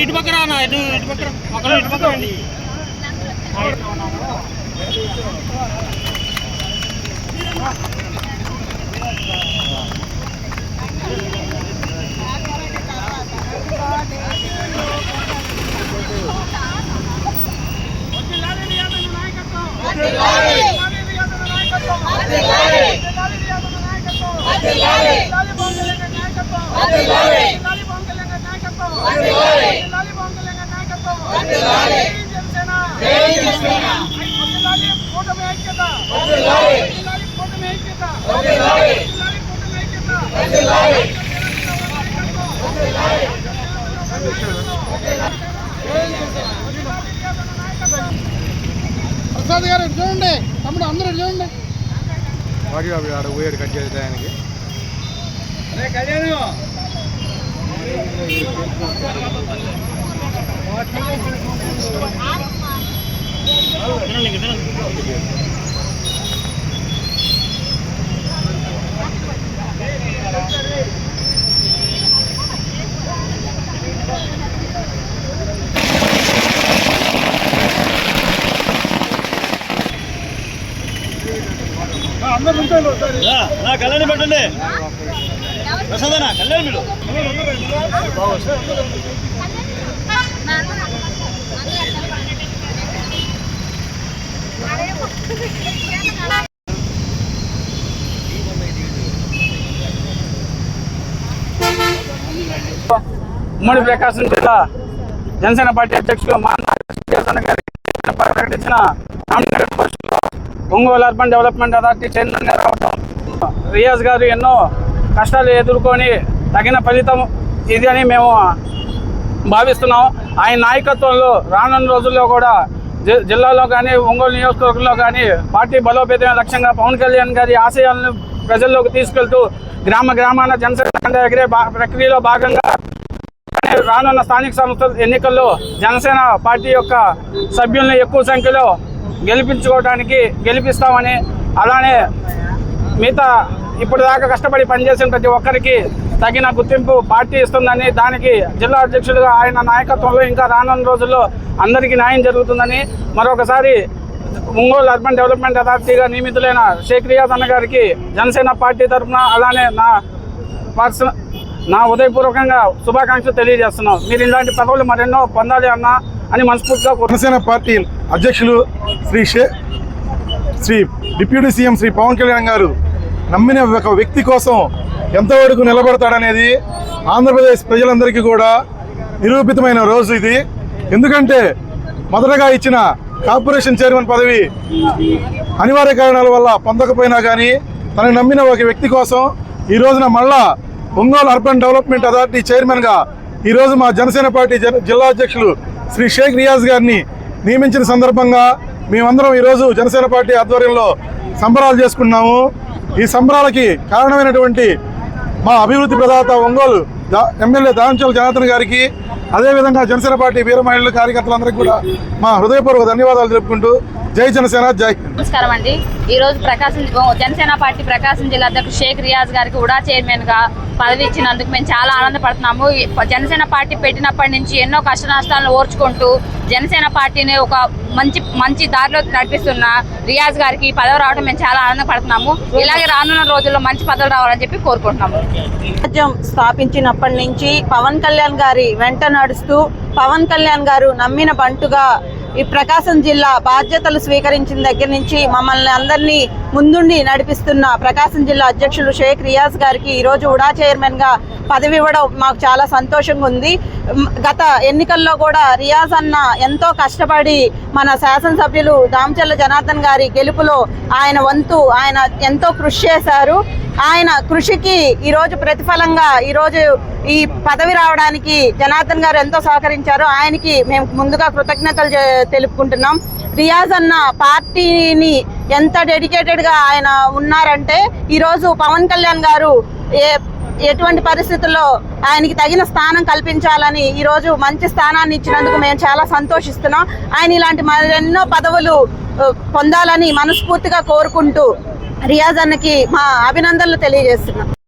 ఇటు పక్కన ఇటు పక్కన ఒకరు ఇటు పక్కన అండి. ప్రసాద్ గారు చూడండి, తమ్ముడు అందరూ చూడండి. వాడి ఆడ పోయాడు కట్ చేసే ఆయనకి. కళ్యాణి పెట్టండి ప్రసాదనా కళ్యాణి మీరు ఉమ్మడి ప్రకాశం జిల్లా జనసేన పార్టీ అధ్యక్షులు ప్రకటించిన Ongole urban development authority chairman రావడం, రియాజ్ గారు ఎన్నో కష్టాలు ఎదుర్కొని తగిన ఫలితం ఇది అని మేము భావిస్తున్నాం. ఆయన నాయకత్వంలో రానున్న రోజుల్లో కూడా జిల్లాలో కానీ ఒంగోలు నియోజకవర్గంలో కానీ పార్టీ బలోపేతమైన లక్ష్యంగా పవన్ కళ్యాణ్ గారి ఆశయాలను ప్రజల్లోకి తీసుకెళ్తూ గ్రామాన జనసేన ఎగిరే ప్రక్రియలో భాగంగా రానున్న స్థానిక సంస్థల ఎన్నికల్లో జనసేన పార్టీ యొక్క సభ్యుల్ని ఎక్కువ సంఖ్యలో గెలిపిస్తామని, అలానే మిగతా ఇప్పటిదాకా కష్టపడి పనిచేసిన ప్రతి ఒక్కరికి తగిన గుర్తింపు పార్టీ ఇస్తుందని, దానికి జిల్లా అధ్యక్షుడిగా ఆయన నాయకత్వంలో ఇంకా రానున్న రోజుల్లో అందరికీ న్యాయం జరుగుతుందని మరొకసారి ఒంగోలు అర్బన్ డెవలప్మెంట్ అథారిటీగా నియమితులైన షేక్ రియాజ్ అన్న గారికి జనసేన పార్టీ తరఫున అలానే నా ఉదయపూర్వకంగా శుభాకాంక్షలు తెలియజేస్తున్నాం. మీరు ఇలాంటి పదవులు మరెన్నో పొందాలి అన్న అని మనస్ఫూర్తిగా జనసేన పార్టీ అధ్యక్షులు శ్రీ డిప్యూటీ సీఎం శ్రీ పవన్ కళ్యాణ్ గారు నమ్మిన ఒక వ్యక్తి కోసం ఎంతవరకు నిలబడతాడనేది ఆంధ్రప్రదేశ్ ప్రజలందరికీ కూడా నిరూపితమైన రోజు ఇది. ఎందుకంటే మొదటగా ఇచ్చిన కార్పొరేషన్ చైర్మన్ పదవి అనివార్య కారణాల వల్ల పొందకపోయినా కానీ తనకు నమ్మిన ఒక వ్యక్తి కోసం ఈ రోజున మళ్ళా ఒంగోలు అర్బన్ డెవలప్మెంట్ అథారిటీ చైర్మన్గా ఈరోజు మా జనసేన పార్టీ జిల్లా అధ్యక్షులు శ్రీ షేక్ రియాజ్ గారిని నియమించిన సందర్భంగా మేమందరం ఈరోజు జనసేన పార్టీ ఆధ్వర్యంలో సంబరాలు చేసుకున్నాము. ఈ సంబరాలకి కారణమైనటువంటి మా అభివృద్ధి ప్రదాత ఒంగోలు ఎమ్మెల్యే దాంచల జనార్దన్ గారికి, అదేవిధంగా జనసేన పార్టీ వీర మహిళలు కార్యకర్తలందరికీ కూడా మా హృదయపూర్వక ధన్యవాదాలు తెలుపుకుంటూ జై జనసేన జై. నమస్కారం అండి. ఈరోజు జనసేన పార్టీ ప్రకాశం జిల్లా అధ్యక్షుడు షేక్ రియాజ్ గారికి కూడా చైర్మన్గా పదవి ఇచ్చినందుకు మేము చాలా ఆనందపడుతున్నాము. జనసేన పార్టీ పెట్టినప్పటి నుంచి ఎన్నో కష్ట నష్టాలను ఓర్చుకుంటూ జనసేన పార్టీని ఒక మంచి దారిలో నడిపిస్తున్న రియాజ్ గారికి పదవి రావడం మేము చాలా ఆనందపడుతున్నాము. ఇలాగే రానున్న రోజుల్లో మంచి పదవులు రావాలని చెప్పి కోరుకుంటున్నాము. రాజ్యం స్థాపించినప్పటి నుంచి పవన్ కళ్యాణ్ గారి వెంట నడుస్తూ పవన్ కళ్యాణ్ గారు నమ్మిన బంటుగా ఈ ప్రకాశం జిల్లా బాధ్యతలు స్వీకరించిన దగ్గర నుంచి మమ్మల్ని అందరినీ ముందుండి నడిపిస్తున్న ప్రకాశం జిల్లా అధ్యక్షులు షేక్ రియాజ్ గారికి ఈరోజు ఉడా చైర్మన్గా పదవి ఇవ్వడం మాకు చాలా సంతోషంగా ఉంది. గత ఎన్నికల్లో కూడా రియాజ్ అన్న ఎంతో కష్టపడి మన శాసనసభ్యులు దామచర్ల జనార్దన్ గారి గెలుపులో ఆయన ఎంతో కృషి చేశారు. ఆయన కృషికి ఈరోజు ప్రతిఫలంగా ఈరోజు ఈ పదవి రావడానికి జనార్దన్ గారు ఎంతో సహకరించారు. ఆయనకి మేము ముందుగా కృతజ్ఞతలు తెలుపుకుంటున్నాం. రియాజ్ అన్న పార్టీని ఎంత డెడికేటెడ్గా ఆయన ఉన్నారంటే ఈరోజు పవన్ కళ్యాణ్ గారు ఎటువంటి పరిస్థితుల్లో ఆయనకి తగిన స్థానం కల్పించాలని ఈరోజు మంచి స్థానాన్ని ఇచ్చినందుకు మేము చాలా సంతోషిస్తున్నాం. ఆయన ఇలాంటి మరెన్నో పదవులు పొందాలని మనస్ఫూర్తిగా కోరుకుంటూ రియాజ్ అన్నకి మా అభినందనలు తెలియజేస్తున్నాం.